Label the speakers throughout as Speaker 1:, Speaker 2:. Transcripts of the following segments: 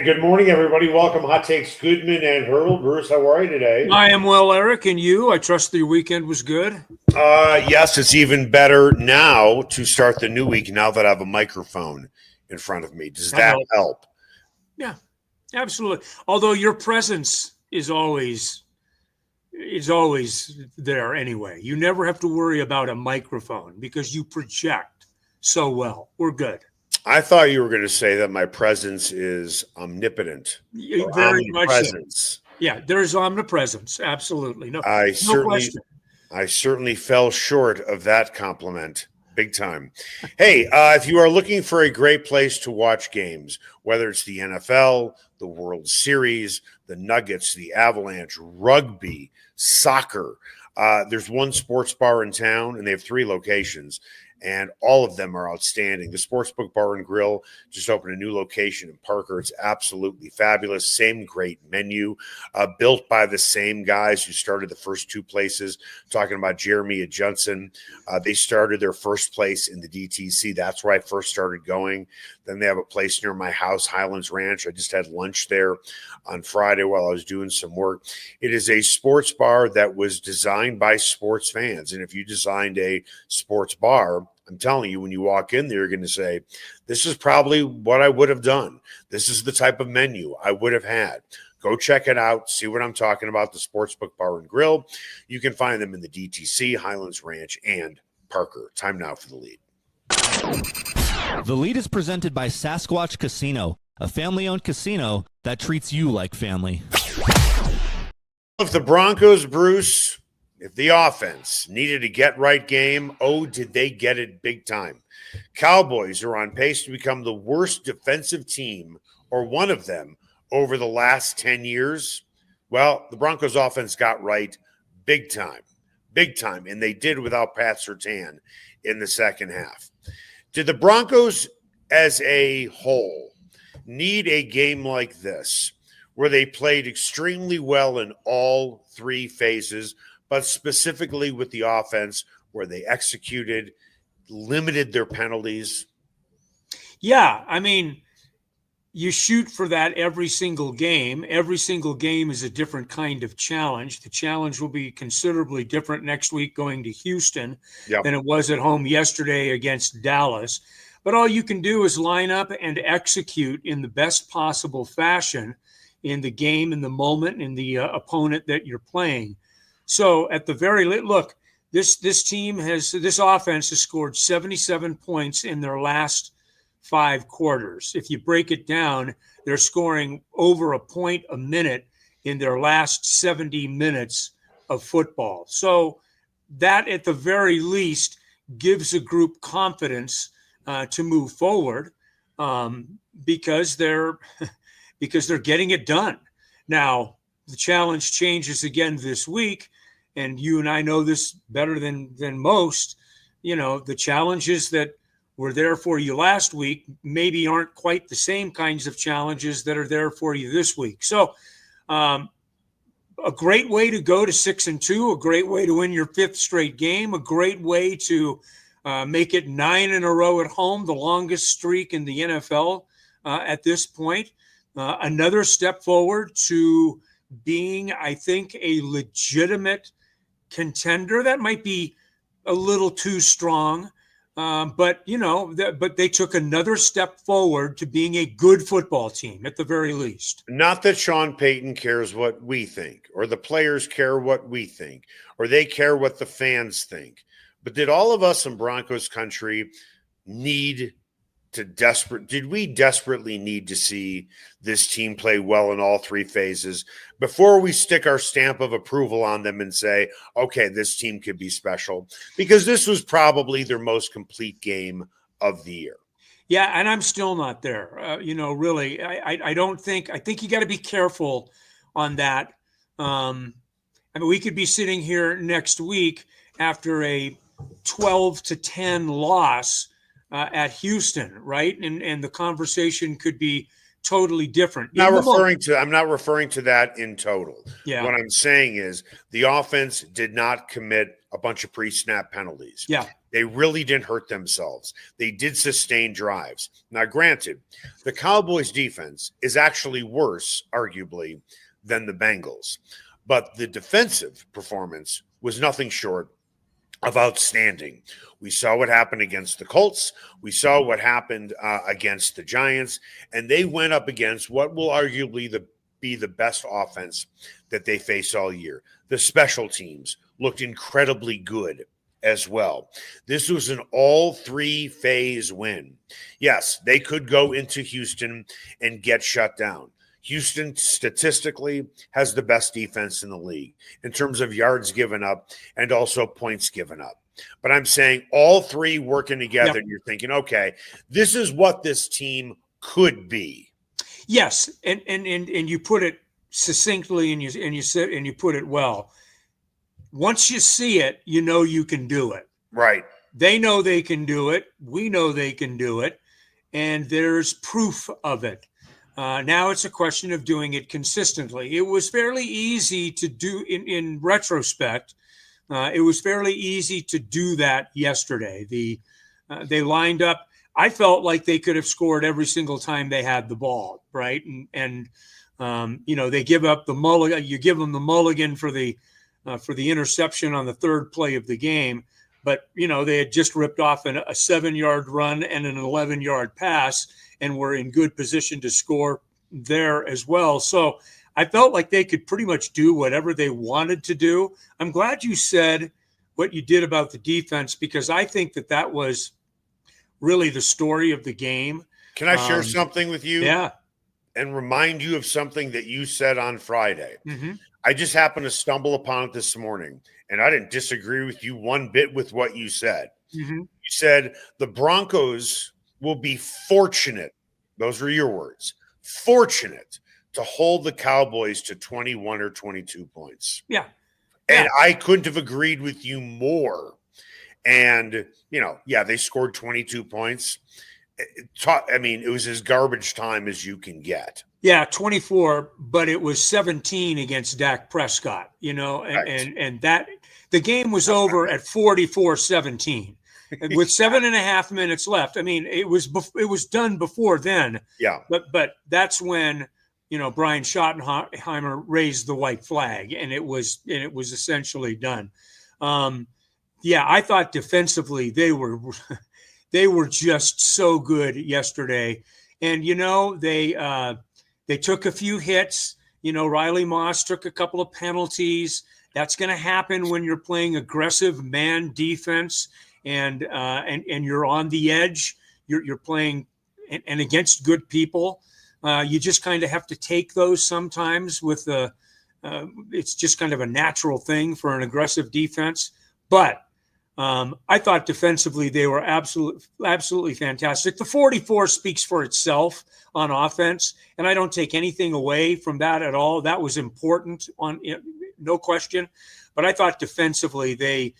Speaker 1: And good morning, everybody. Welcome, Hot Takes Goodman and Haertl. Bruce, how are you today?
Speaker 2: I am well, Eric, and you? I trust your weekend was good.
Speaker 1: Yes, it's even better now to start the new week now that I have a microphone in front of me. Does that help?
Speaker 2: Yeah, absolutely. Although your presence is always there anyway. You never have to worry about a microphone because you project so well. We're good.
Speaker 1: I thought you were going to say that my presence is omnipotent.
Speaker 2: Very much so. Yeah, there's omnipresence. Absolutely. No question.
Speaker 1: I certainly fell short of that compliment. Big time. Hey, if you are looking for a great place to watch games, whether it's the NFL, the World Series, the Nuggets, the Avalanche, rugby, soccer, there's one sports bar in town, and they have 3 locations. And all of them are outstanding. The Sportsbook Bar and Grill just opened a new location in Parker. It's absolutely fabulous. Same great menu, built by the same guys who started the first 2 places. Talking about Jeremy and Johnson. They started their first place in the DTC. That's where I first started going. Then they have a place near my house, Highlands Ranch. I just had lunch there on Friday while I was doing some work. It is a sports bar that was designed by sports fans. And if you designed a sports bar, I'm telling you, when you walk in there, you're going to say, this is probably what I would have done. This is the type of menu I would have had. Go check it out. See what I'm talking about, the Sportsbook Bar and Grill. You can find them in the DTC, Highlands Ranch, and Parker. Time now for the lead.
Speaker 3: The lead is presented by Sasquatch Casino, a family-owned casino that treats you like family.
Speaker 1: If the Broncos, Bruce, if the offense needed a get-right game, oh, did they get it big time. Cowboys are on pace to become the worst defensive team, or one of them, over the last 10 years. Well, the Broncos offense got right big time, and they did without Pat Surtain in the second half. Did the Broncos as a whole need a game like this where they played extremely well in all 3 phases, but specifically with the offense where they executed, limited their penalties?
Speaker 2: Yeah, I mean, you shoot for that every single game. Every single game is a different kind of challenge. The challenge will be considerably different next week going to Houston than it was at home yesterday against Dallas. But all you can do is line up and execute in the best possible fashion in the game, in the moment, in the opponent that you're playing. So at the very look, this offense has scored 77 points in their last 5 quarters. If you break it down, they're scoring over a point a minute in their last 70 minutes of football. So that at the very least gives a group confidence to move forward because they're getting it done. Now, the challenge changes again this week, and you and I know this better than most. You know, the challenges that were there for you last week maybe aren't quite the same kinds of challenges that are there for you this week. So a great way to go to 6-2, a great way to win your 5th straight game, a great way to make it 9 in a row at home, the longest streak in the NFL at this point. Another step forward to being, I think, a legitimate contender. That might be a little too strong. But they took another step forward to being a good football team at the very least.
Speaker 1: Not that Sean Payton cares what we think, or the players care what we think, or they care what the fans think. But did all of us in Broncos country did we desperately need to see this team play well in all 3 phases before we stick our stamp of approval on them and say, okay, this team could be special? Because this was probably their most complete game of the year.
Speaker 2: Yeah, and I'm still not there. Really, I think you got to be careful on that. I mean, we could be sitting here next week after a 12-10 loss at Houston, right? And the conversation could be totally different.
Speaker 1: I'm not referring to that in total. Yeah. What I'm saying is the offense did not commit a bunch of pre-snap penalties.
Speaker 2: Yeah.
Speaker 1: They really didn't hurt themselves. They did sustain drives. Now, granted, the Cowboys defense is actually worse, arguably, than the Bengals. But the defensive performance was nothing short of outstanding. We saw what happened against the Colts. We saw what happened against the Giants. And they went up against what will arguably be the best offense that they face all year. The special teams looked incredibly good as well. This was an all three phase win. Yes, they could go into Houston and get shut down. Houston statistically has the best defense in the league in terms of yards given up and also points given up. But I'm saying all three working together, and you're thinking, okay, this is what this team could be.
Speaker 2: Yes, and you put it succinctly, and you put it well. Once you see it, you know you can do it.
Speaker 1: Right.
Speaker 2: They know they can do it. We know they can do it. And there's proof of it. Now it's a question of doing it consistently. It was fairly easy to do in retrospect. It was fairly easy to do that yesterday. They lined up. I felt like they could have scored every single time they had the ball, right? And they give up the mulligan. You give them the mulligan for the interception on the third play of the game. But, they had just ripped off a 7-yard run and an 11-yard pass and were in good position to score there as well. So I felt like they could pretty much do whatever they wanted to do. I'm glad you said what you did about the defense, because I think that was really the story of the game.
Speaker 1: Can I share something with you?
Speaker 2: Yeah.
Speaker 1: And remind you of something that you said on Friday.
Speaker 2: Mm-hmm.
Speaker 1: I just happened to stumble upon it this morning, and I didn't disagree with you one bit with what you said.
Speaker 2: Mm-hmm.
Speaker 1: You said the Broncos will be fortunate, those were your words, fortunate to hold the Cowboys to 21 or 22 points.
Speaker 2: Yeah.
Speaker 1: And I couldn't have agreed with you more. And, they scored 22 points. It was as garbage time as you can get.
Speaker 2: Yeah, 24, but it was 17 against Dak Prescott, and that the game was over at 44-17 with 7.5 minutes left. I mean, it was done before then. Yeah. But that's when, Brian Schottenheimer raised the white flag, and it was essentially done. I thought defensively they were just so good yesterday. And, they took a few hits. Riley Moss took a couple of penalties. That's going to happen when you're playing aggressive man defense and you're on the edge. You're playing and against good people. You just kind of have to take those sometimes with it's just kind of a natural thing for an aggressive defense. But I thought defensively they were absolutely fantastic. The 44 speaks for itself on offense, and I don't take anything away from that at all. That was important, no question. But I thought defensively they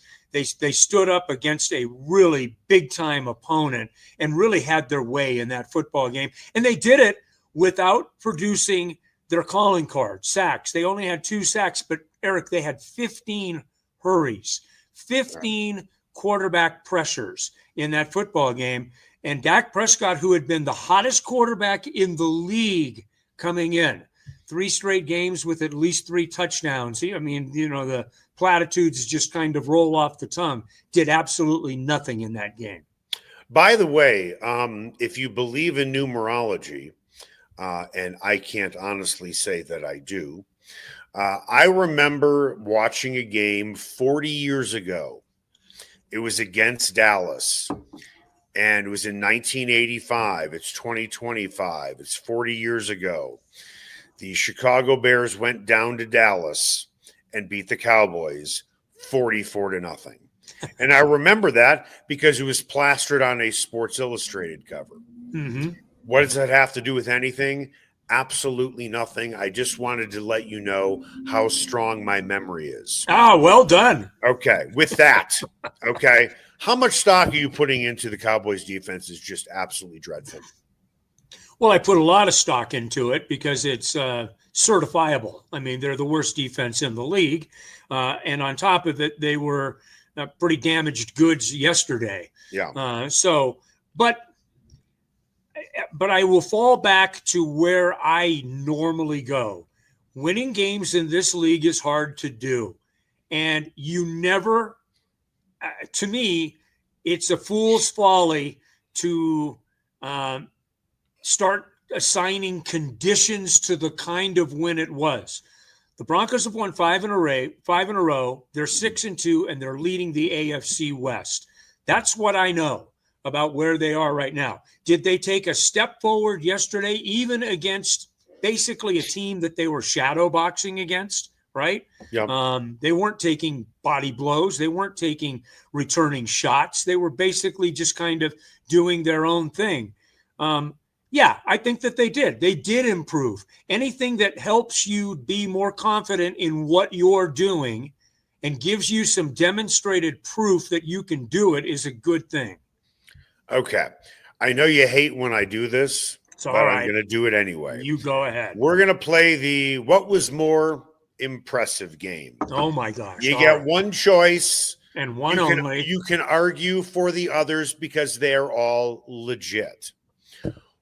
Speaker 2: stood up against a really big-time opponent and really had their way in that football game. And they did it without producing their calling card, sacks. They only had 2 sacks, but, Eric, they had 15 hurries. 15 quarterback pressures in that football game. And Dak Prescott, who had been the hottest quarterback in the league coming in, 3 straight games with at least 3 touchdowns. The platitudes just kind of roll off the tongue, did absolutely nothing in that game.
Speaker 1: By the way, if you believe in numerology, and I can't honestly say that I do, I remember watching a game 40 years ago. It was against Dallas, and it was in 1985. It's 2025. It's 40 years ago. The Chicago Bears went down to Dallas and beat the Cowboys 44-0. And I remember that because it was plastered on a Sports Illustrated cover.
Speaker 2: Mm-hmm.
Speaker 1: What does that have to do with anything? Absolutely nothing. I just wanted to let you know how strong my memory is.
Speaker 2: Ah, well done.
Speaker 1: Okay. With that, okay, how much stock are you putting into the Cowboys defense is just absolutely dreadful?
Speaker 2: Well, I put a lot of stock into it because it's certifiable. I mean, they're the worst defense in the league. And on top of it, they were pretty damaged goods yesterday.
Speaker 1: Yeah.
Speaker 2: But I will fall back to where I normally go. Winning games in this league is hard to do. And you never, to me, it's a fool's folly to start assigning conditions to the kind of win it was. The Broncos have won 5 in a row. They're 6-2, and they're leading the AFC West. That's what I know about where they are right now. Did they take a step forward yesterday, even against basically a team that they were shadow boxing against, right?
Speaker 1: Yeah.
Speaker 2: They weren't taking body blows. They weren't taking returning shots. They were basically just kind of doing their own thing. Yeah, I think that they did. They did improve. Anything that helps you be more confident in what you're doing and gives you some demonstrated proof that you can do it is a good thing.
Speaker 1: Okay. I know you hate when I do this,
Speaker 2: So,
Speaker 1: but
Speaker 2: all
Speaker 1: I'm
Speaker 2: right,
Speaker 1: going to do it anyway.
Speaker 2: you go ahead.
Speaker 1: We're going to play the what was more impressive game.
Speaker 2: Oh, my gosh.
Speaker 1: You
Speaker 2: All
Speaker 1: get
Speaker 2: right.
Speaker 1: one choice.
Speaker 2: And one only.
Speaker 1: You can argue for the others because they're all legit.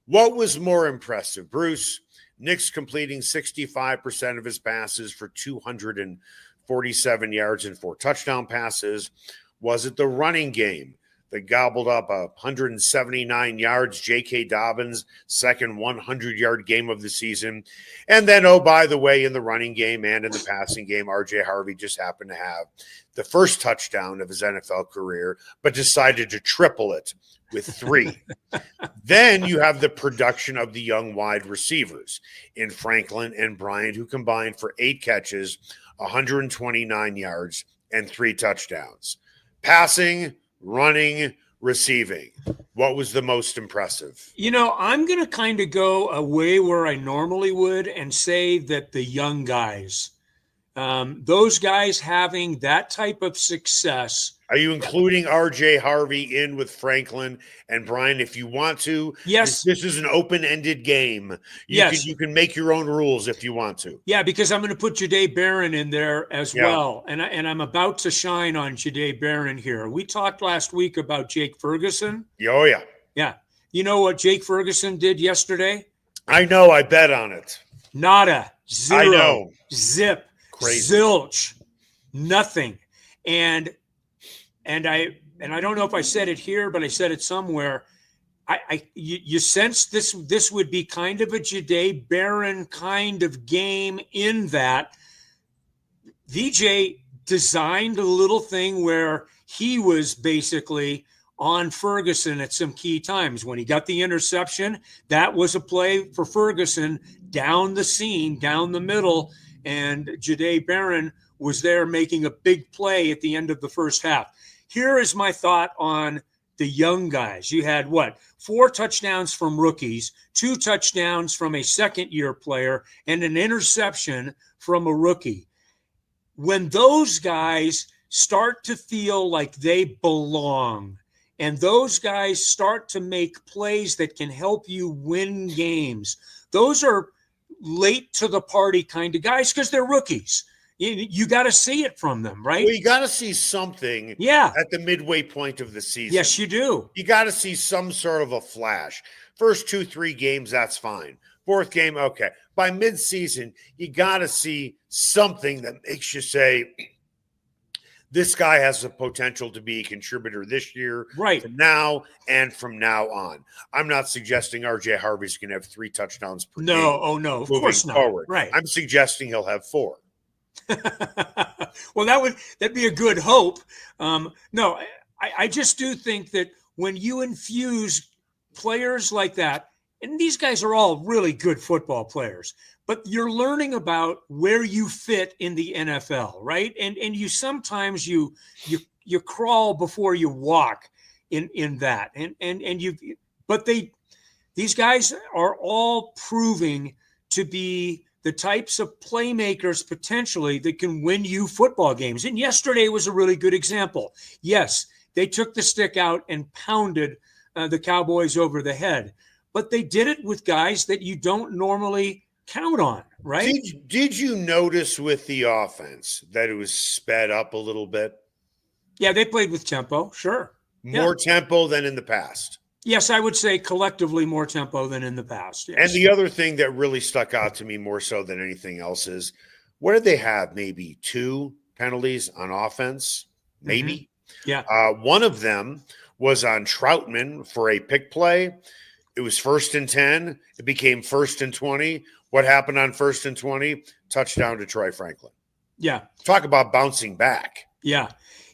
Speaker 1: What was more impressive, Bruce? Nick's completing 65% of his passes for 247 yards and 4 touchdown passes. Was it the running game that gobbled up 179 yards, J.K. Dobbins' second 100-yard game of the season? And then, oh, by the way, in the running game and in the passing game, R.J. Harvey just happened to have the first touchdown of his NFL career, but decided to triple it with 3. Then you have the production of the young wide receivers in Franklin and Bryant, who combined for 8 catches, 129 yards, and 3 touchdowns. Passing, running, receiving. What was the most impressive?
Speaker 2: You know, I'm going to kind of go away where I normally would and say that the young guys, those guys having that type of success.
Speaker 1: Are you including R.J. Harvey in with Franklin and Brian if you want to?
Speaker 2: Yes.
Speaker 1: This is an open-ended game. You can make your own rules if you want to.
Speaker 2: Yeah, because I'm going to put Jahdae Barron in there as well. And I'm about to shine on Jahdae Barron here. We talked last week about Jake Ferguson.
Speaker 1: Oh, yeah.
Speaker 2: Yeah. You know what Jake Ferguson did yesterday?
Speaker 1: I know. I bet on it.
Speaker 2: Nada. Zero.
Speaker 1: I know.
Speaker 2: Zip.
Speaker 1: Crazy.
Speaker 2: Zilch. Nothing. And I don't know if I said it here, but I said it somewhere. You sense this would be kind of a Jahdae Barron kind of game in that VJ designed a little thing where he was basically on Ferguson at some key times. When he got the interception, that was a play for Ferguson down the seam, down the middle, and Jahdae Barron was there making a big play at the end of the first half. Here is my thought on the young guys. You had 4 touchdowns from rookies, 2 touchdowns from a second-year player, and an interception from a rookie. When those guys start to feel like they belong, and those guys start to make plays that can help you win games, those are late to the party kind of guys because they're rookies. You got to see it from them, right?
Speaker 1: Well, you got to see something at the midway point of the season.
Speaker 2: Yes, you do.
Speaker 1: You got to see some sort of a flash. First 2-3 games, that's fine. 4th game, okay. By midseason, you got to see something that makes you say, this guy has the potential to be a contributor this year,
Speaker 2: right?
Speaker 1: From now and from now on. I'm not suggesting R.J. Harvey's going to have 3 touchdowns per game.
Speaker 2: No, of course not.
Speaker 1: Forward.
Speaker 2: Right.
Speaker 1: I'm suggesting he'll have 4.
Speaker 2: Well, that'd be a good hope. No, I just do think that when you infuse players like that, and these guys are all really good football players, but you're learning about where you fit in the NFL, right? And you sometimes you crawl before you walk in that. These guys are all proving to be the types of playmakers potentially that can win you football games. And yesterday was a really good example. Yes, they took the stick out and pounded the Cowboys over the head, but they did it with guys that you don't normally count on, right?
Speaker 1: Did you notice with the offense that it was sped up a little bit?
Speaker 2: Yeah, they played with tempo. Sure.
Speaker 1: More tempo than in the past.
Speaker 2: Yes, I would say collectively more tempo than in the past. Yes.
Speaker 1: And the other thing that really stuck out to me more so than anything else is, what did they have? Maybe 2 penalties on offense? Maybe.
Speaker 2: Yeah.
Speaker 1: One of them was on Troutman for a pick play. It was 1st and 10. It became 1st and 20. What happened on 1st and 20? Touchdown to Troy Franklin.
Speaker 2: Yeah.
Speaker 1: Talk about bouncing back.
Speaker 2: Yeah.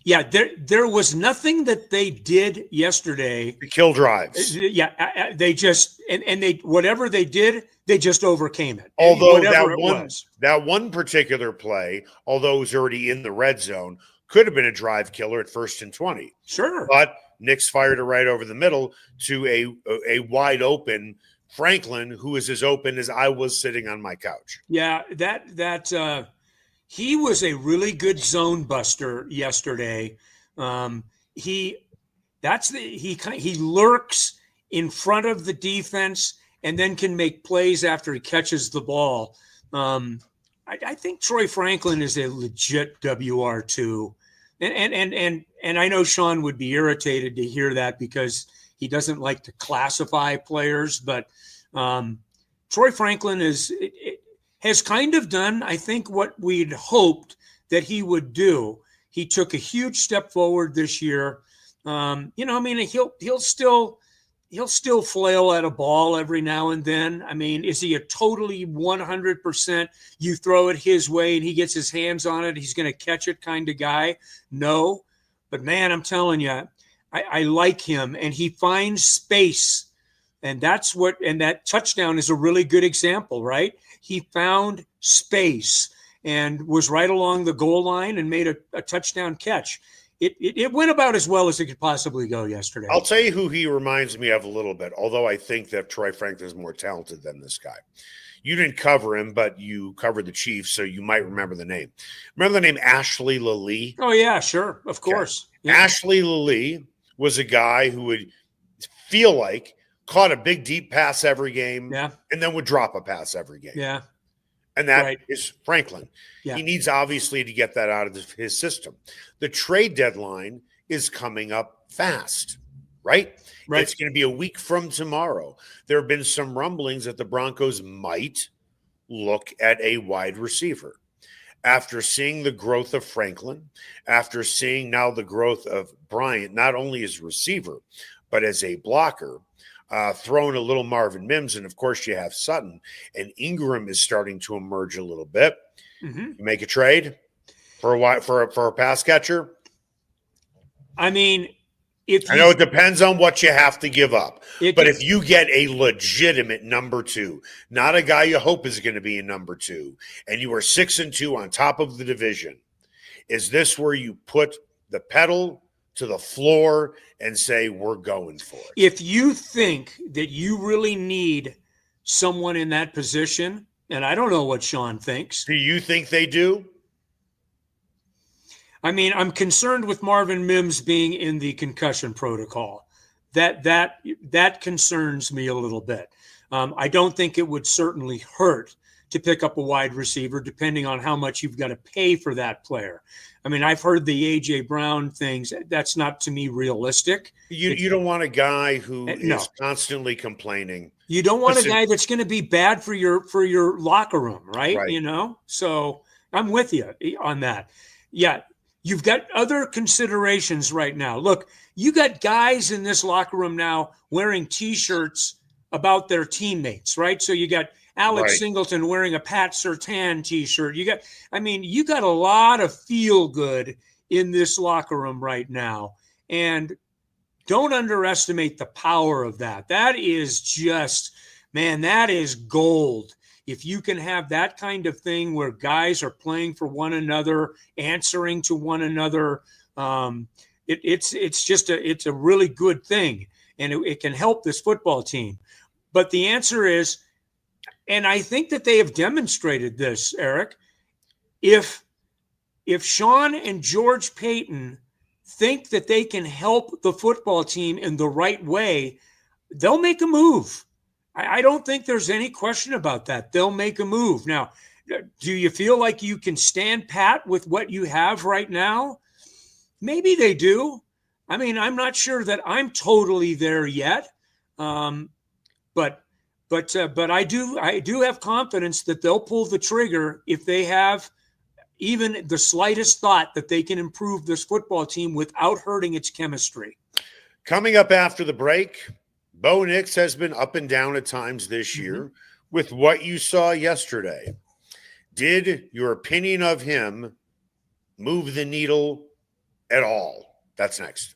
Speaker 2: Yeah. There was nothing that they did yesterday
Speaker 1: to kill drives.
Speaker 2: Yeah. They just, and they, whatever they did, they just overcame it.
Speaker 1: Although that one particular play, although it was already in the red zone, could have been a drive killer at 1st and 20.
Speaker 2: Sure.
Speaker 1: But Nick's fired it right over the middle to a wide open Franklin, who is as open as I was sitting on my couch.
Speaker 2: Yeah, he was a really good zone buster yesterday. He lurks in front of the defense and then can make plays after he catches the ball. I think Troy Franklin is a legit WR2. And I know Sean would be irritated to hear that because he doesn't like to classify players, but Troy Franklin has kind of done, I think, what we'd hoped that he would do. He took a huge step forward this year. He'll still flail at a ball every now and then. I mean, is he a totally 100% you throw it his way and he gets his hands on it, he's going to catch it kind of guy? No. But, man, I'm telling you, I like him, and he finds space. And that touchdown is a really good example, right? He found space and was right along the goal line and made a touchdown catch. It went about as well as it could possibly go yesterday.
Speaker 1: I'll tell you who he reminds me of a little bit, although I think that Troy Franklin is more talented than this guy. You didn't cover him, but you covered the Chiefs, so you might remember the name. Remember the name Ashley Lilly?
Speaker 2: Oh, yeah, sure. Of course.
Speaker 1: Okay. Yeah. Ashley Lilly was a guy who would feel like caught a big, deep pass every game and then would drop a pass every game.
Speaker 2: Yeah.
Speaker 1: And that is Franklin.
Speaker 2: Yeah.
Speaker 1: He needs, obviously, to get that out of his system. The trade deadline is coming up fast, right? It's going to be a week from tomorrow. There have been some rumblings that the Broncos might look at a wide receiver. After seeing the growth of Franklin, after seeing now the growth of Bryant, not only as a receiver, but as a blocker, throwing a little Marvin Mims, and of course you have Sutton, and Ingram is starting to emerge a little bit. Mm-hmm. You make a trade for a pass catcher.
Speaker 2: I mean,
Speaker 1: I know it depends on what you have to give up, but if you get a legitimate number 2, not a guy you hope is going to be a number 2, and you are 6-2 on top of the division, is this where you put the pedal to the floor and say, we're going for it?
Speaker 2: If you think that you really need someone in that position, and I don't know what Sean thinks.
Speaker 1: Do you think they do?
Speaker 2: I mean, I'm concerned with Marvin Mims being in the concussion protocol. That concerns me a little bit. I don't think it would certainly hurt to pick up a wide receiver, depending on how much you've got to pay for that player. I mean, I've heard the A.J. Brown things. That's not, to me, realistic.
Speaker 1: You don't want a guy who is constantly complaining.
Speaker 2: You don't want a guy that's going to be bad for your locker room, right? You know? So I'm with you on that. Yeah, you've got other considerations right now. Look, you got guys in this locker room now wearing T-shirts about their teammates, right? So you got Alex Singleton wearing a Pat Surtain T-shirt. You got a lot of feel good in this locker room right now. And don't underestimate the power of that. That is just, man, that is gold. If you can have that kind of thing where guys are playing for one another, answering to one another, it's a really good thing. And it can help this football team. But the answer is, and I think that they have demonstrated this, Eric, if Sean and George Payton think that they can help the football team in the right way, they'll make a move. I don't think there's any question about that. They'll make a move. Now, do you feel like you can stand pat with what you have right now? Maybe they do. I mean, I'm not sure that I'm totally there yet, but I do have confidence that they'll pull the trigger if they have even the slightest thought that they can improve this football team without hurting its chemistry.
Speaker 1: Coming up after the break, Bo Nix has been up and down at times this year. With what you saw yesterday, did your opinion of him move the needle at all? That's next.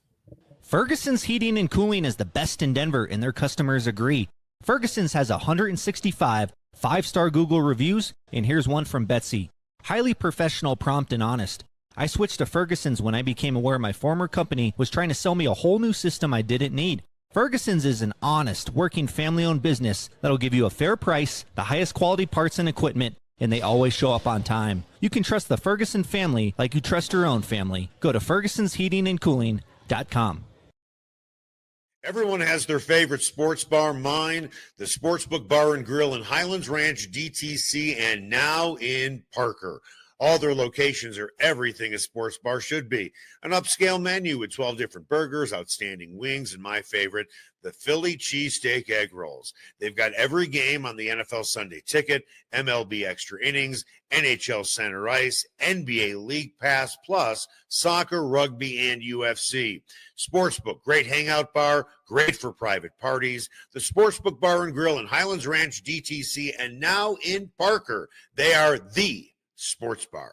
Speaker 3: Ferguson's Heating and Cooling is the best in Denver, and their customers agree. Ferguson's has 165 5-star Google reviews, and here's one from Betsy. Highly professional, prompt, and honest. I switched to Ferguson's when I became aware my former company was trying to sell me a whole new system I didn't need. Ferguson's is an honest, working, family-owned business that'll give you a fair price, the highest quality parts and equipment, and they always show up on time. You can trust the Ferguson family like you trust your own family. Go to fergusonsheatingandcooling.com.
Speaker 1: Everyone has their favorite sports bar. Mine, the Sportsbook Bar and Grill in Highlands Ranch, DTC, and now in Parker. All their locations are everything a sports bar should be. An upscale menu with 12 different burgers, outstanding wings, and my favorite, the Philly cheesesteak egg rolls. They've got every game on the NFL Sunday Ticket, MLB Extra Innings, NHL Center Ice, NBA League Pass, plus soccer, rugby, and UFC. Sportsbook, great hangout bar, great for private parties. The Sportsbook Bar and Grill in Highlands Ranch, DTC, and now in Parker. They are the sports bar.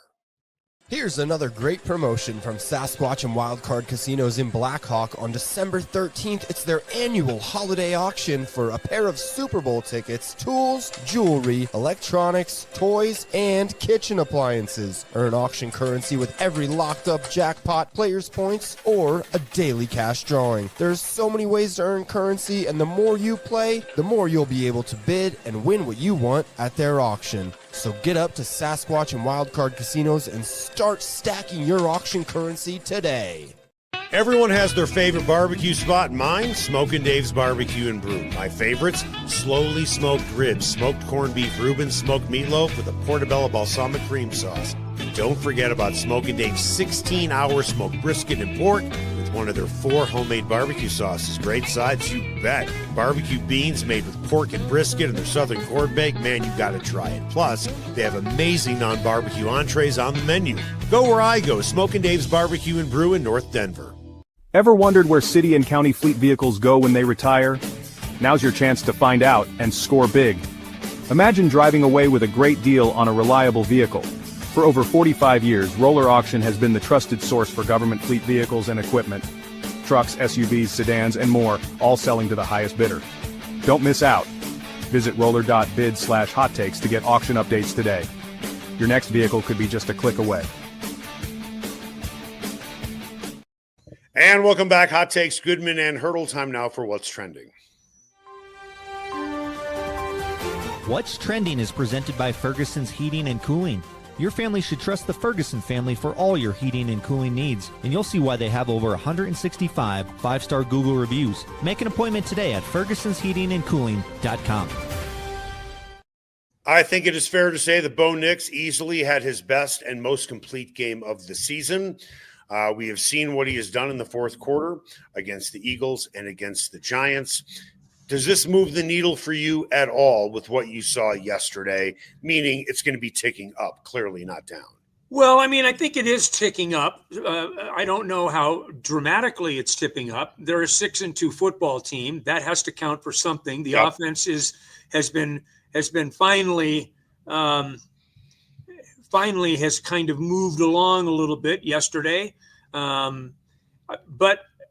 Speaker 4: Here's another great promotion from Sasquatch and Wildcard Casinos in Blackhawk. On December 13th, it's their annual holiday auction for a pair of Super Bowl tickets, tools, jewelry, electronics, toys, and kitchen appliances. Earn auction currency with every locked-up jackpot, players' points, or a daily cash drawing. There's so many ways to earn currency, and the more you play, the more you'll be able to bid and win what you want at their auction. So get up to Sasquatch and Wildcard Casinos and start stacking your auction currency today.
Speaker 1: Everyone has their favorite barbecue spot. Mine, Smokin' Dave's Barbecue and Brew. My favorites, slowly smoked ribs, smoked corned beef Reuben, smoked meatloaf with a portobello balsamic cream sauce. Don't forget about Smokin' Dave's 16-hour smoked brisket and pork with one of their 4 homemade barbecue sauces. Great sides, you bet. Barbecue beans made with pork and brisket and their southern corned bake. Man, you gotta try it. Plus, they have amazing non-barbecue entrees on the menu. Go where I go, Smokin' Dave's Barbecue and Brew in North Denver.
Speaker 5: Ever wondered where city and county fleet vehicles go when they retire? Now's your chance to find out and score big. Imagine driving away with a great deal on a reliable vehicle. For over 45 years, Roller Auction has been the trusted source for government fleet vehicles and equipment. Trucks, SUVs, sedans, and more, all selling to the highest bidder. Don't miss out. Visit roller.bid/hot takes to get auction updates today. Your next vehicle could be just a click away.
Speaker 1: And welcome back, Hot Takes, Goodman and Haertl. Time now for What's Trending.
Speaker 3: What's Trending is presented by Ferguson's Heating and Cooling. Your family should trust the Ferguson family for all your heating and cooling needs, and you'll see why they have over 165 5-star Google reviews. Make an appointment today at fergusonsheatingandcooling.com.
Speaker 1: I think it is fair to say that Bo Nix easily had his best and most complete game of the season. We have seen what he has done in the fourth quarter against the Eagles and against the Giants. Does this move the needle for you at all with what you saw yesterday? Meaning it's going to be ticking up, clearly not down.
Speaker 2: Well, I mean, I think it is ticking up. I don't know how dramatically it's tipping up. They're a 6-2 football team. That has to count for something. The offense has been finally has kind of moved along a little bit yesterday. But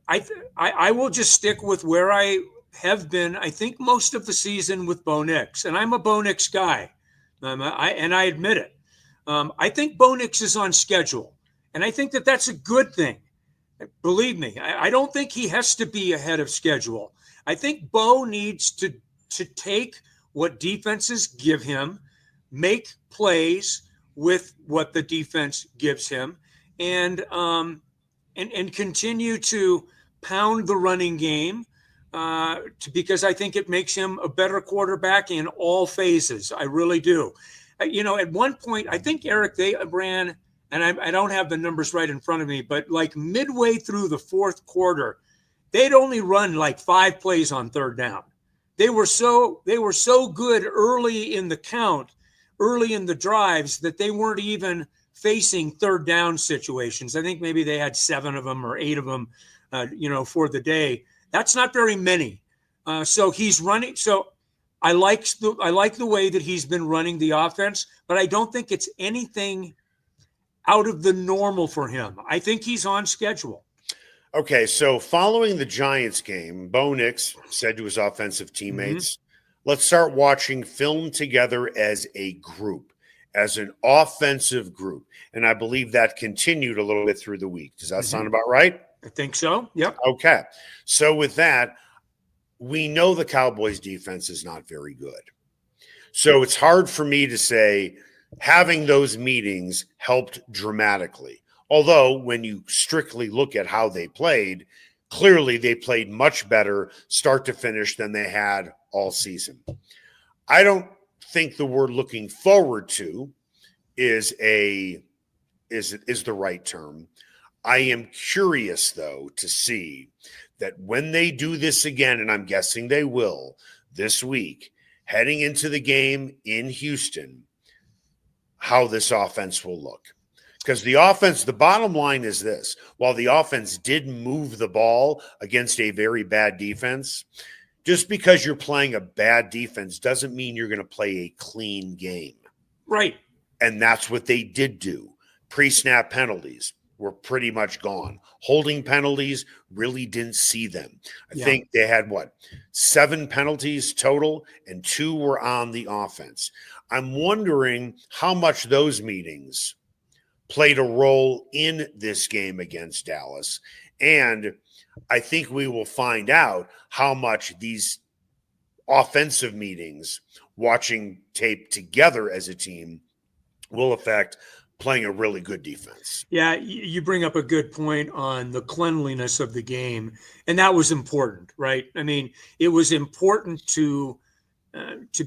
Speaker 2: I will just stick with where I have been, I think, most of the season with Bo Nix. And I'm a Bo Nix guy, and I admit it. I think Bo Nix is on schedule, and I think that that's a good thing. Believe me, I don't think he has to be ahead of schedule. I think Bo needs to take what defenses give him, make plays with what the defense gives him, and continue to pound the running game, because I think it makes him a better quarterback in all phases. I really do. At one point, I think, Eric, they ran and I don't have the numbers right in front of me, but like midway through the fourth quarter, they'd only run like 5 plays on third down. They were so good early in the count, early in the drives, that they weren't even facing third down situations. I think maybe they had 7 of them or 8 of them, for the day. That's not very many. So he's running. So I like the way that he's been running the offense, but I don't think it's anything out of the normal for him. I think he's on schedule.
Speaker 1: Okay, so following the Giants game, Bo Nix said to his offensive teammates, let's start watching film together as a group, as an offensive group. And I believe that continued a little bit through the week. Does that sound about right?
Speaker 2: I think so. Yep.
Speaker 1: Okay. So with that, we know the Cowboys defense is not very good. So it's hard for me to say having those meetings helped dramatically. Although when you strictly look at how they played, clearly they played much better start to finish than they had all season. I don't think the word looking forward to is the right term. I am curious, though, to see that when they do this again, and I'm guessing they will this week, heading into the game in Houston, how this offense will look. Because the bottom line is this: while the offense did move the ball against a very bad defense, just because you're playing a bad defense doesn't mean you're going to play a clean game.
Speaker 2: Right.
Speaker 1: And that's what they did do. Pre-snap penalties were pretty much gone. Holding penalties, really didn't see them. I think they had, 7 penalties total, and 2 were on the offense. I'm wondering how much those meetings played a role in this game against Dallas. And I think we will find out how much these offensive meetings, watching tape together as a team, will affect playing a really good defense.
Speaker 2: Yeah, you bring up a good point on the cleanliness of the game, and that was important, right? I mean, it was important to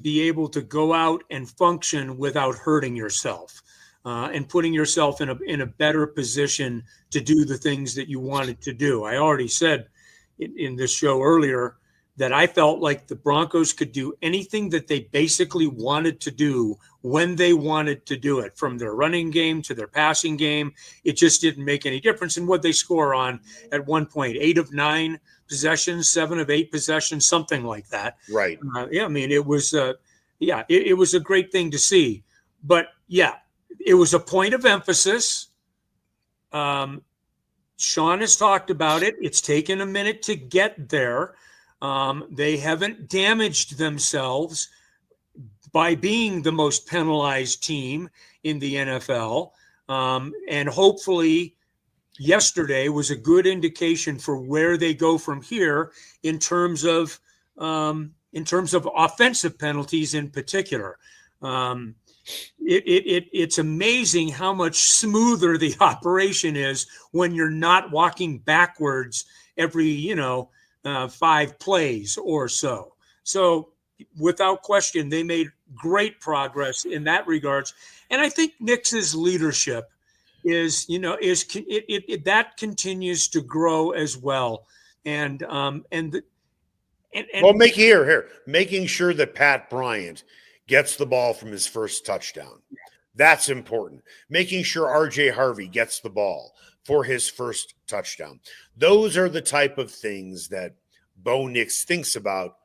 Speaker 2: be able to go out and function without hurting yourself. And putting yourself in a better position to do the things that you wanted to do. I already said in this show earlier that I felt like the Broncos could do anything that they basically wanted to do when they wanted to do it, from their running game to their passing game. It just didn't make any difference in what they score on at one point. 8 of 9 possessions, 7 of 8 possessions, something like that.
Speaker 1: Right.
Speaker 2: I mean, it was it was a great thing to see. But it was a point of emphasis. Sean has talked about it. It's taken a minute to get there. They haven't damaged themselves by being the most penalized team in the NFL. And hopefully yesterday was a good indication for where they go from here in terms of offensive penalties in particular. It's amazing how much smoother the operation is when you're not walking backwards every 5 plays or so. So without question, they made great progress in that regards. And I think Nix's leadership that continues to grow as well. Making
Speaker 1: sure that Pat Bryant gets the ball from his first touchdown. That's important. Making sure RJ Harvey gets the ball for his first touchdown. Those are the type of things that Bo Nix thinks about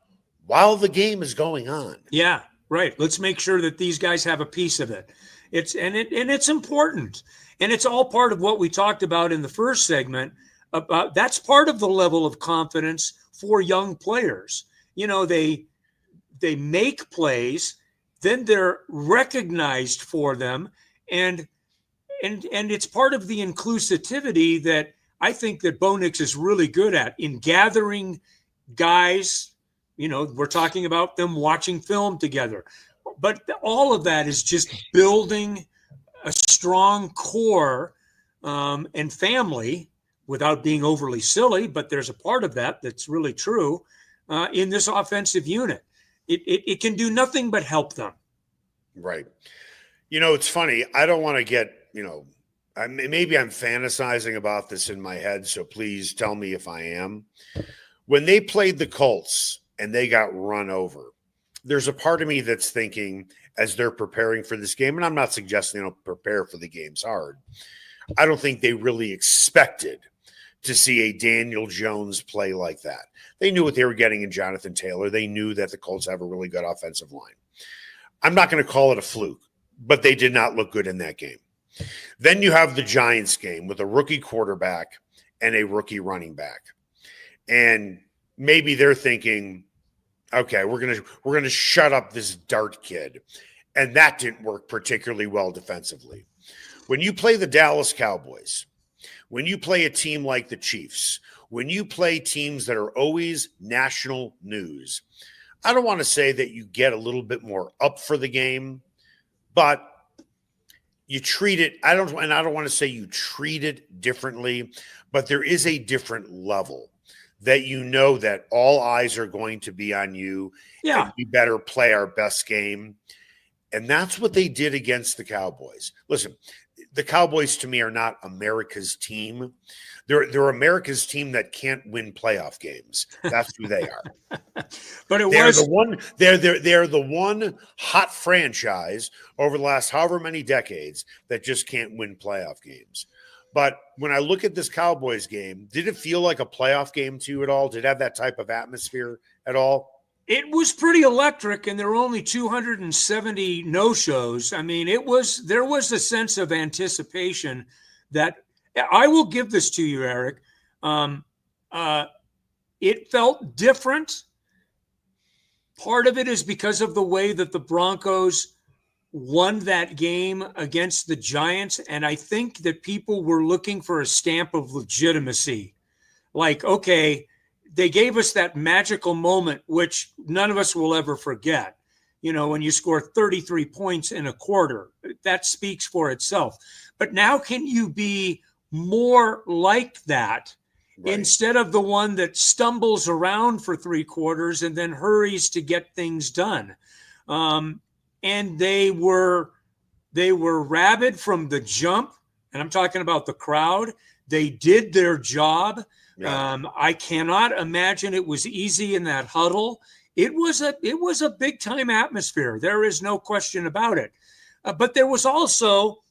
Speaker 1: while the game is going on.
Speaker 2: Yeah, right. Let's make sure that these guys have a piece of it. It's important. And it's all part of what we talked about in the first segment about that's part of the level of confidence for young players. They make plays, then they're recognized for them, and it's part of the inclusivity that I think that Bo Nix is really good at in gathering guys. We're talking about them watching film together, but all of that is just building a strong core and family without being overly silly, but there's a part of that that's really true in this offensive unit. It can do nothing but help them.
Speaker 1: Right. It's funny. I don't want to get, maybe I'm fantasizing about this in my head, so please tell me if I am. When they played the Colts and they got run over, there's a part of me that's thinking, as they're preparing for this game, and I'm not suggesting they don't prepare for the games hard, I don't think they really expected to see a Daniel Jones play like that. They knew what they were getting in Jonathan Taylor. They knew that the Colts have a really good offensive line. I'm not going to call it a fluke, but they did not look good in that game. Then you have the Giants game with a rookie quarterback and a rookie running back. And maybe they're thinking, okay, we're gonna shut up this dart kid. And that didn't work particularly well defensively. When you play the Dallas Cowboys, when you play a team like the Chiefs, when you play teams that are always national news, I don't want to say that you get a little bit more up for the game, but you treat it, I don't want to say you treat it differently, but there is a different level that you know that all eyes are going to be on you.
Speaker 2: Yeah.
Speaker 1: And we better play our best game. And that's what they did against the Cowboys. Listen, the Cowboys to me are not America's team. They're America's team that can't win playoff games. That's who they are.
Speaker 2: But
Speaker 1: They're the one hot franchise over the last however many decades that just can't win playoff games. But when I look at this Cowboys game, did it feel like a playoff game to you at all? Did it have that type of atmosphere at all?
Speaker 2: It was pretty electric, and there were only 270 no-shows. I mean, there was a sense of anticipation that I will give this to you, Eric. It felt different. Part of it is because of the way that the Broncos won that game against the Giants, and I think that people were looking for a stamp of legitimacy. Like, okay, they gave us that magical moment, which none of us will ever forget. You know, when you score 33 points in a quarter, that speaks for itself. But now can you be more like that instead of the one that stumbles around for three quarters and then hurries to get things done? And they were rabid from the jump, and I'm talking about the crowd. They did their job. Yeah. I cannot imagine it was easy in that huddle. It was a big time atmosphere. There is no question about it. But there was also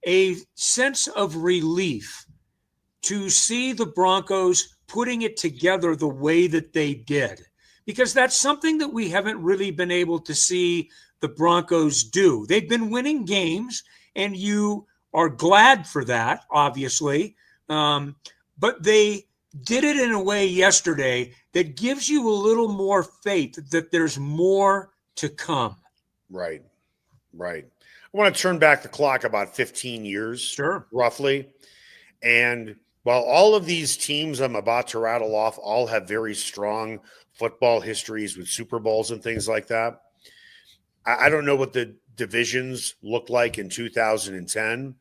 Speaker 2: a sense of relief to see the Broncos putting it together the way that they did, because that's something that we haven't really been able to see the Broncos do. They've been winning games, and you are glad for that, obviously. But they did it in a way yesterday that gives you a little more faith that there's more to come.
Speaker 1: Right. I want to turn back the clock about 15 years,
Speaker 2: sure, roughly.
Speaker 1: And while all of these teams I'm about to rattle off all have very strong football histories with Super Bowls and things like that, I don't know what the divisions looked like in 2010.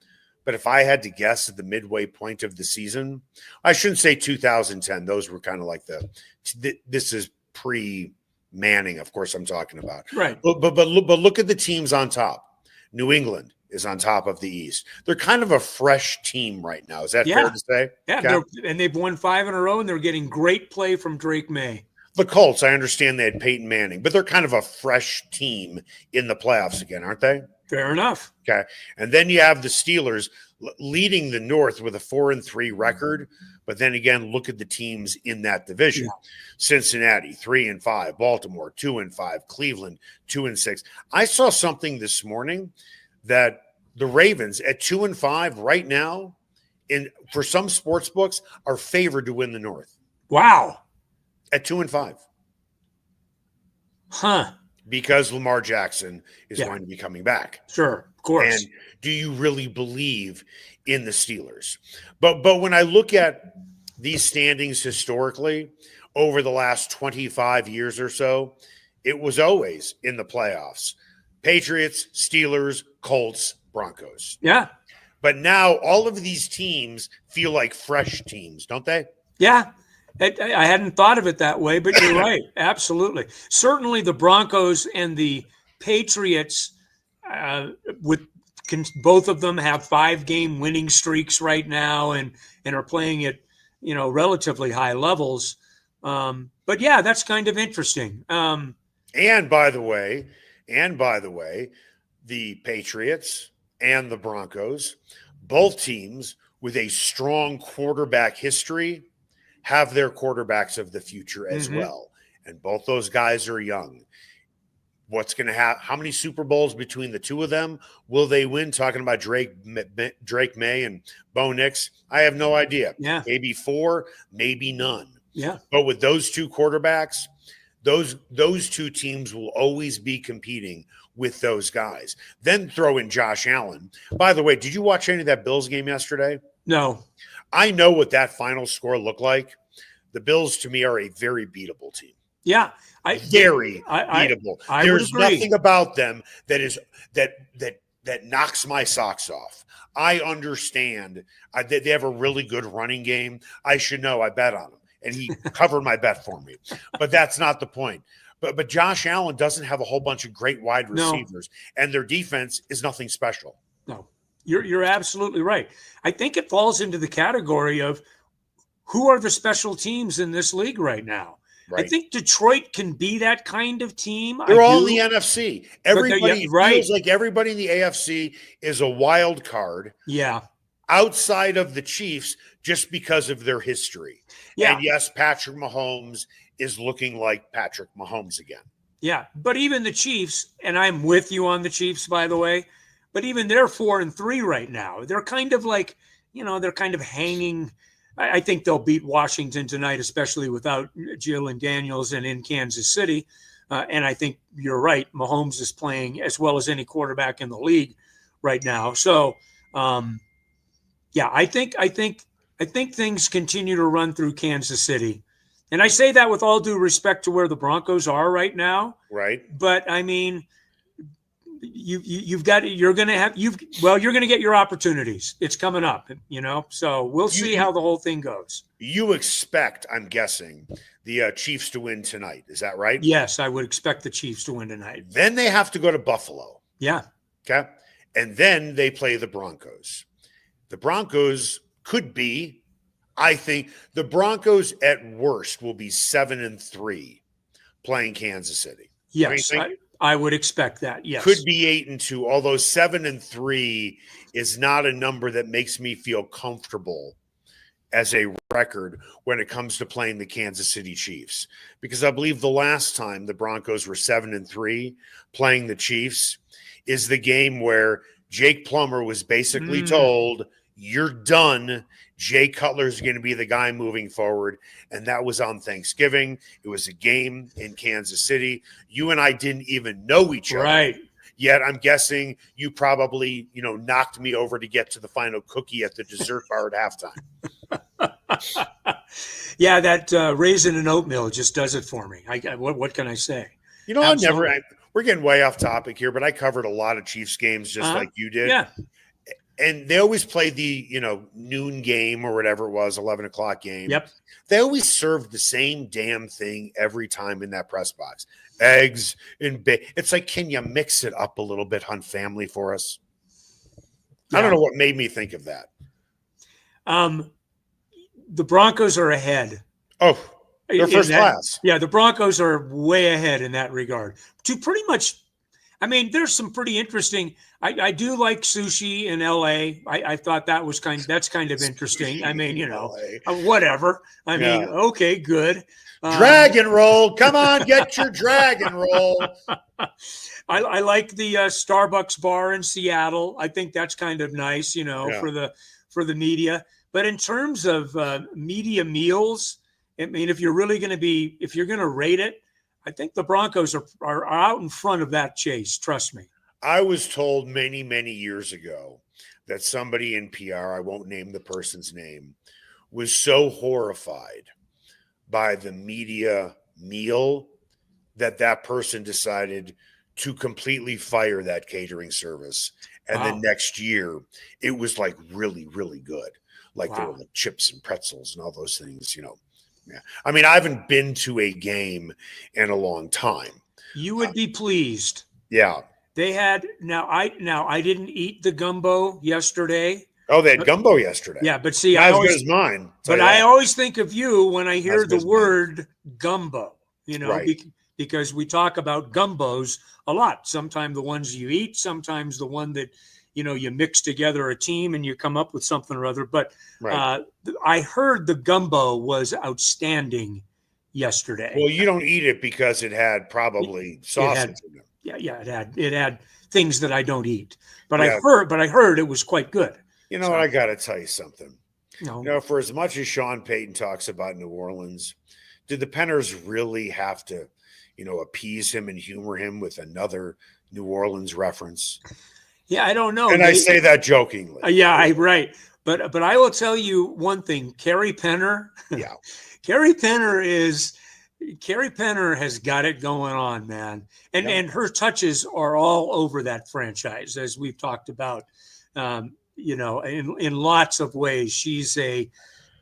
Speaker 1: But if I had to guess at the midway point of the season, I shouldn't say 2010. Those were kind of like this is pre-Manning, of course, I'm talking about.
Speaker 2: Right.
Speaker 1: But look at the teams on top. New England is on top of the East. They're kind of a fresh team right now. Is that fair to say?
Speaker 2: Yeah, okay. And they've won 5 in a row, and they're getting great play from Drake May.
Speaker 1: The Colts, I understand they had Peyton Manning, but they're kind of a fresh team in the playoffs again, aren't they?
Speaker 2: Fair enough.
Speaker 1: Okay. And then you have the Steelers leading the North with a 4-3 record. But then again, look at the teams in that division. Yeah. Cincinnati, 3-5, Baltimore, 2-5, Cleveland, 2-6. I saw something this morning that the Ravens at 2-5 right now, for some sports books, are favored to win the North.
Speaker 2: Wow.
Speaker 1: At 2-5.
Speaker 2: Huh.
Speaker 1: Because Lamar Jackson is going to be coming back.
Speaker 2: Sure, of course.
Speaker 1: And do you really believe in the Steelers? But when I look at these standings historically over the last 25 years or so, it was always in the playoffs. Patriots, Steelers, Colts, Broncos.
Speaker 2: Yeah.
Speaker 1: But now all of these teams feel like fresh teams, don't they?
Speaker 2: Yeah. I hadn't thought of it that way, but you're right. Absolutely. Certainly the Broncos and the Patriots with both of them have 5-game winning streaks right now and are playing at, relatively high levels. But yeah, that's kind of interesting.
Speaker 1: And by the way, the Patriots and the Broncos, both teams with a strong quarterback history, have their quarterbacks of the future as well. And both those guys are young. What's going to happen? How many Super Bowls between the two of them will they win? Talking about Drake May and Bo Nix, I have no idea.
Speaker 2: Yeah.
Speaker 1: Maybe 4, maybe none.
Speaker 2: Yeah.
Speaker 1: But with those two quarterbacks, those two teams will always be competing with those guys. Then throw in Josh Allen. By the way, did you watch any of that Bills game yesterday?
Speaker 2: No.
Speaker 1: I know what that final score looked like. The Bills, to me, are a very beatable team.
Speaker 2: Yeah.
Speaker 1: Very beatable. There's nothing about them that knocks my socks off. I understand that they have a really good running game. I should know. I bet on him, and he covered my bet for me. But that's not the point. But Josh Allen doesn't have a whole bunch of great wide receivers, and their defense is nothing special.
Speaker 2: No, you're absolutely right. I think it falls into the category of who are the special teams in this league right now. Right. I think Detroit can be that kind of team.
Speaker 1: They're all in the NFC. Everybody feels like everybody in the AFC is a wild card.
Speaker 2: Yeah.
Speaker 1: Outside of the Chiefs, just because of their history. Yeah. And yes, Patrick Mahomes is looking like Patrick Mahomes again.
Speaker 2: Yeah. But even the Chiefs, and I'm with you on the Chiefs, by the way, but even they're 4-3 right now. They're kind of like, they're kind of hanging. I think they'll beat Washington tonight, especially without Jalen Daniels and in Kansas City. And I think you're right. Mahomes is playing as well as any quarterback in the league right now. So, I think things continue to run through Kansas City. And I say that with all due respect to where the Broncos are right now.
Speaker 1: Right.
Speaker 2: But I mean, you're going to get your opportunities. It's coming up, so we'll see how the whole thing goes.
Speaker 1: You expect, I'm guessing, the Chiefs to win tonight. Is that right?
Speaker 2: Yes, I would expect the Chiefs to win tonight.
Speaker 1: Then they have to go to Buffalo.
Speaker 2: Yeah.
Speaker 1: Okay. And then they play the Broncos. The Broncos could be, I think, the Broncos at worst will be 7-3 playing Kansas City.
Speaker 2: Yes, I would expect that. Yes.
Speaker 1: Could be 8-2, although 7-3 is not a number that makes me feel comfortable as a record when it comes to playing the Kansas City Chiefs. Because I believe the last time the Broncos were 7-3 playing the Chiefs is the game where Jake Plummer was basically told, you're done. Jay Cutler is going to be the guy moving forward. And that was on Thanksgiving. It was a game in Kansas City. You and I didn't even know each other.
Speaker 2: Right.
Speaker 1: Yet I'm guessing you probably, knocked me over to get to the final cookie at the dessert bar at halftime.
Speaker 2: Yeah, that raisin and oatmeal just does it for me. What can I say?
Speaker 1: We're getting way off topic here, but I covered a lot of Chiefs games just like you did.
Speaker 2: Yeah.
Speaker 1: And they always played the, noon game or whatever it was, 11 o'clock game.
Speaker 2: Yep.
Speaker 1: They always served the same damn thing every time in that press box. Eggs and bacon. It's like, can you mix it up a little bit, Hunt family, for us? Yeah. I don't know what made me think of that.
Speaker 2: The Broncos are ahead.
Speaker 1: Oh, they're first class.
Speaker 2: Yeah, the Broncos are way ahead in that regard. To pretty much, there's some pretty interesting. I do like sushi in LA. I thought that's kind of interesting. Whatever. Okay, good.
Speaker 1: Dragon roll. Come on, get your dragon roll.
Speaker 2: I like the Starbucks bar in Seattle. I think that's kind of nice, for the media. But in terms of media meals, if you're going to rate it, I think the Broncos are out in front of that chase. Trust me.
Speaker 1: I was told many, many years ago that somebody in PR, I won't name the person's name, was so horrified by the media meal that person decided to completely fire that catering service. And the next year, it was like really, really good. Like there were like chips and pretzels and all those things, Yeah. I haven't been to a game in a long time.
Speaker 2: You would be pleased.
Speaker 1: Yeah.
Speaker 2: They had now I didn't eat the gumbo yesterday.
Speaker 1: Oh, they had gumbo yesterday.
Speaker 2: Yeah, but see,
Speaker 1: Not
Speaker 2: I
Speaker 1: as
Speaker 2: always
Speaker 1: good as mine.
Speaker 2: but I always think of you when I hear
Speaker 1: Not as good
Speaker 2: the
Speaker 1: as mine.
Speaker 2: word gumbo,
Speaker 1: Right.
Speaker 2: because we talk about gumbos a lot. Sometimes the ones you eat, sometimes the one that, you mix together a team and you come up with something or other. But
Speaker 1: Right.
Speaker 2: I heard the gumbo was outstanding yesterday.
Speaker 1: Well, you don't eat it because it had probably sausage in it.
Speaker 2: Yeah, it had things that I don't eat. But
Speaker 1: Yeah.
Speaker 2: I heard it was quite good.
Speaker 1: You know what? I got to tell you something.
Speaker 2: No.
Speaker 1: For as much as Sean Payton talks about New Orleans, did the Penners really have to, appease him and humor him with another New Orleans reference?
Speaker 2: Yeah, I don't know.
Speaker 1: And I say that jokingly.
Speaker 2: Right. But I will tell you one thing. Kerry Penner.
Speaker 1: Yeah.
Speaker 2: Kerry Penner has got it going on, man. And her touches are all over that franchise, as we've talked about. In lots of ways.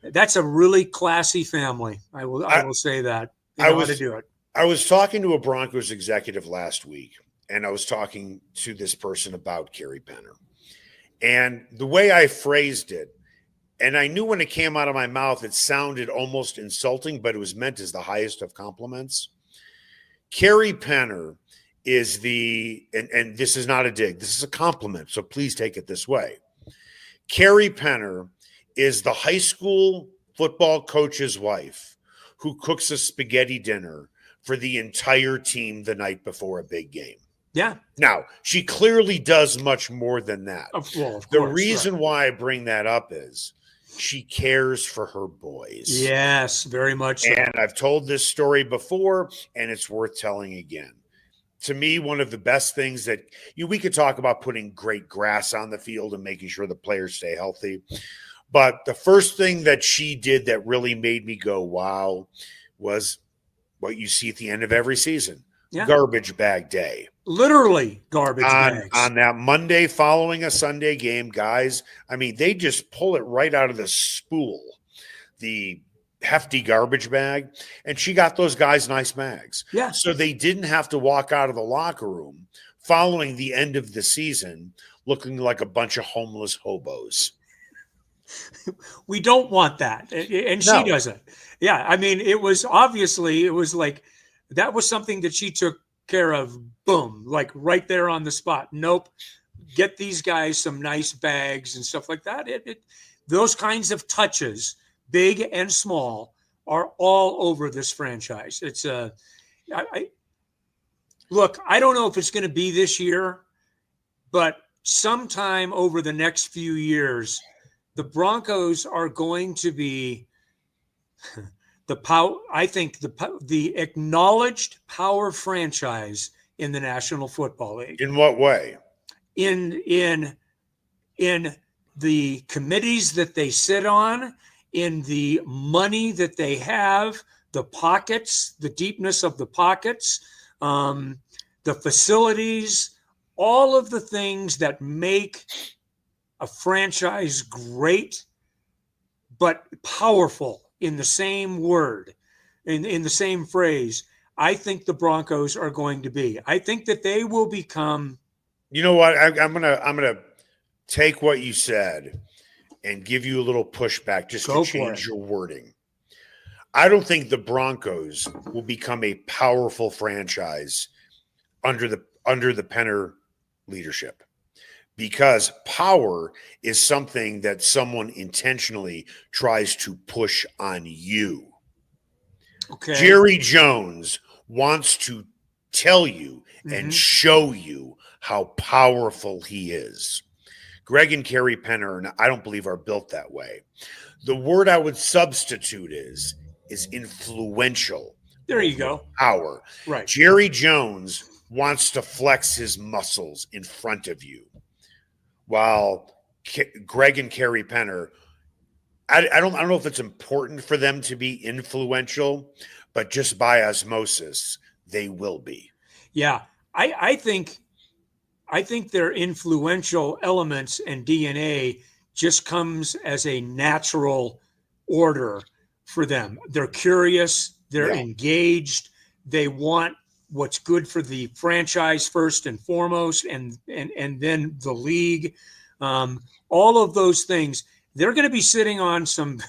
Speaker 2: That's a really classy family. I will say that. They know how to do it.
Speaker 1: I was talking to a Broncos executive last week, and I was talking to this person about Kerry Penner. And the way I phrased it, and I knew when it came out of my mouth, it sounded almost insulting, but it was meant as the highest of compliments. Kerry Penner is and this is not a dig, this is a compliment, so please take it this way. Kerry Penner is the high school football coach's wife who cooks a spaghetti dinner for the entire team the night before a big game.
Speaker 2: Yeah.
Speaker 1: Now, she clearly does much more than that.
Speaker 2: Of course,
Speaker 1: the reason why I bring that up is she cares for her boys.
Speaker 2: Yes, very much so.
Speaker 1: And I've told this story before, and it's worth telling again. To me, one of the best things that we could talk about putting great grass on the field and making sure the players stay healthy. But the first thing that she did that really made me go, wow, was what you see at the end of every season. Yeah. Garbage bag day.
Speaker 2: Literally garbage bags.
Speaker 1: On that Monday following a Sunday game, guys, they just pull it right out of the spool, the hefty garbage bag, and she got those guys nice bags.
Speaker 2: Yeah.
Speaker 1: So they didn't have to walk out of the locker room following the end of the season looking like a bunch of homeless hobos.
Speaker 2: We don't want that. And she doesn't. Yeah. It was like that was something that she took care of. Boom, like right there on the spot. Nope. Get these guys some nice bags and stuff like that. Those kinds of touches, big and small, are all over this franchise. It's look, I don't know if it's going to be this year, but sometime over the next few years, the Broncos are going to be the acknowledged power franchise in the National Football League.
Speaker 1: In what way?
Speaker 2: In the committees that they sit on, in the money that they have, the pockets, the deepness of the pockets, the facilities, all of the things that make a franchise great, but powerful in the same word, in the same phrase. I think the Broncos are going to be. I think that they will become.
Speaker 1: You know what? I'm gonna take what you said and give you a little pushback just to change your wording. I don't think the Broncos will become a powerful franchise under the Penner leadership, because power is something that someone intentionally tries to push on you.
Speaker 2: Okay.
Speaker 1: Jerry Jones wants to tell you and show you how powerful he is. Greg and Kerry Penner, and I don't believe are built that way. The word I would substitute is influential.
Speaker 2: There you go.
Speaker 1: Power.
Speaker 2: Right.
Speaker 1: Jerry Jones wants to flex his muscles in front of you, while Greg and Kerry Penner, I don't know if it's important for them to be influential, but just by osmosis, they will be.
Speaker 2: Yeah, I think their influential elements and DNA just comes as a natural order for them. They're curious, they're engaged, they want what's good for the franchise first and foremost, and then the league. All of those things, they're going to be sitting on some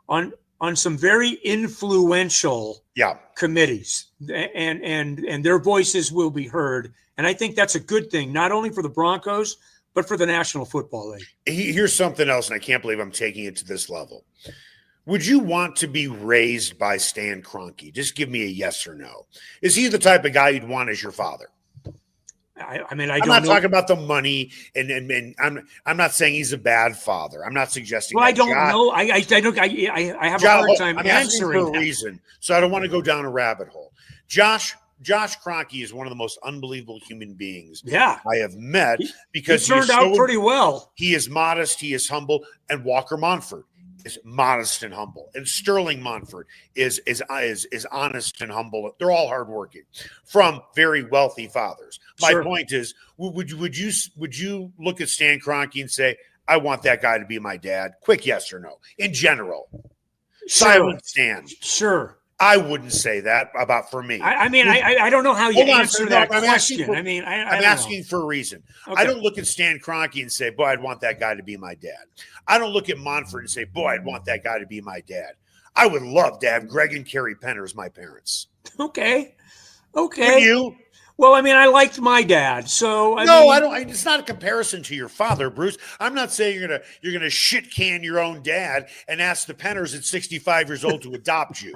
Speaker 2: on some very influential committees, and their voices will be heard. And I think that's a good thing, not only for the Broncos, but for the National Football League.
Speaker 1: Here's something else, and I can't believe I'm taking it to this level. Would you want to be raised by Stan Kroenke? Just give me a yes or no. Is he the type of guy you'd want as your father?
Speaker 2: I mean,
Speaker 1: I'm not talking about the money, and I'm not saying he's a bad father. I'm not suggesting.
Speaker 2: Well, I don't know. I have a hard time answering
Speaker 1: for a reason, so I don't want to go down a rabbit hole. Josh Kroenke is one of the most unbelievable human beings I have met, because
Speaker 2: he turned out pretty well.
Speaker 1: He is modest, he is humble, and Walker Montford is modest and humble, and Sterling Montford is honest and humble. They're all hardworking from very wealthy fathers. My point is, would you look at Stan Kroenke and say, I want that guy to be my dad? Quick yes or no. In general, silent Stan.
Speaker 2: Sure.
Speaker 1: I wouldn't say that about for me.
Speaker 2: I don't know how you answer that question. I'm
Speaker 1: asking for a reason. Okay. I don't look at Stan Kroenke and say, boy, I'd want that guy to be my dad. I don't look at Montford and say, boy, I'd want that guy to be my dad. I would love to have Greg and Carrie Penner as my parents.
Speaker 2: Okay.
Speaker 1: Would you?
Speaker 2: Well, I mean, I liked my dad, so
Speaker 1: I don't. It's not a comparison to your father, Bruce. I'm not saying you're gonna shit can your own dad and ask the Penners at 65 years old to adopt you.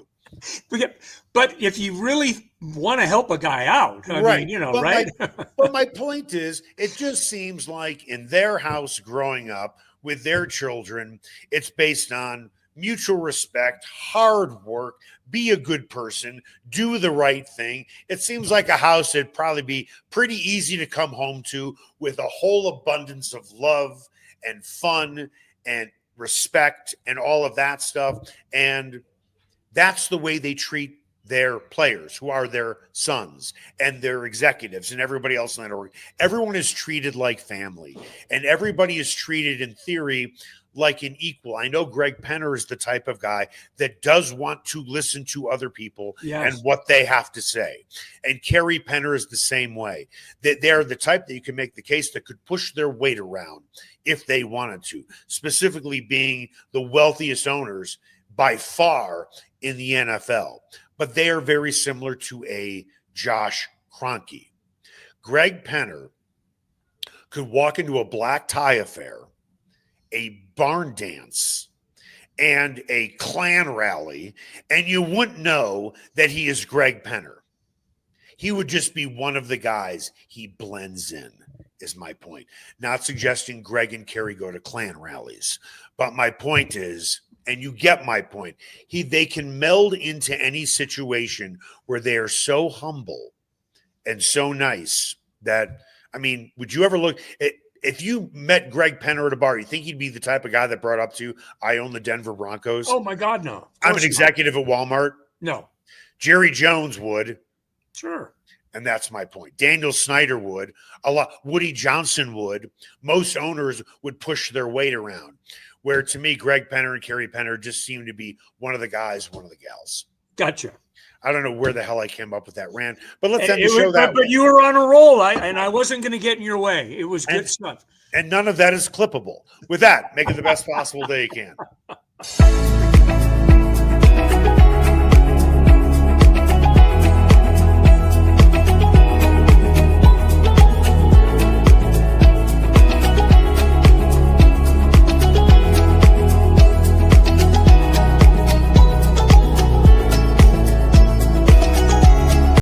Speaker 2: But if you really want to help a guy out, I mean, right?
Speaker 1: But my point is, it just seems like in their house growing up with their children, it's based on mutual respect, hard work, be a good person, do the right thing. It seems like a house that'd probably be pretty easy to come home to, with a whole abundance of love and fun and respect and all of that stuff. And that's the way they treat their players, who are their sons, and their executives and everybody else in that org. Everyone is treated like family, and everybody is treated in theory like an equal. I know Greg Penner is the type of guy that does want to listen to other people and what they have to say. And Carrie Penner is the same way. They're the type that you can make the case that could push their weight around if they wanted to, specifically being the wealthiest owners by far in the NFL. But they are very similar to a Josh Kroenke. Greg Penner could walk into a black tie affair, a barn dance, and a Klan rally, and you wouldn't know that he is Greg Penner. He would just be one of the guys. He blends in, is my point. Not suggesting Greg and Kerry go to Klan rallies, but my point is, and you get my point, they can meld into any situation where they are so humble and so nice that, I mean, would you ever look at, if you met Greg Penner at a bar, you think he'd be the type of guy that brought up to you, I own the Denver Broncos?
Speaker 2: Oh, my God, no.
Speaker 1: I'm an executive at Walmart?
Speaker 2: No.
Speaker 1: Jerry Jones would.
Speaker 2: Sure.
Speaker 1: And that's my point. Daniel Snyder would. A lot. Woody Johnson would. Most owners would push their weight around. Where, to me, Greg Penner and Carrie Penner just seem to be one of the guys, one of the gals.
Speaker 2: Gotcha.
Speaker 1: I don't know where the hell I came up with that rant, but let's end the show that way.
Speaker 2: But you were on a roll, and I wasn't going to get in your way. It was good stuff.
Speaker 1: And none of that is clippable. With that, make it the best possible day you can.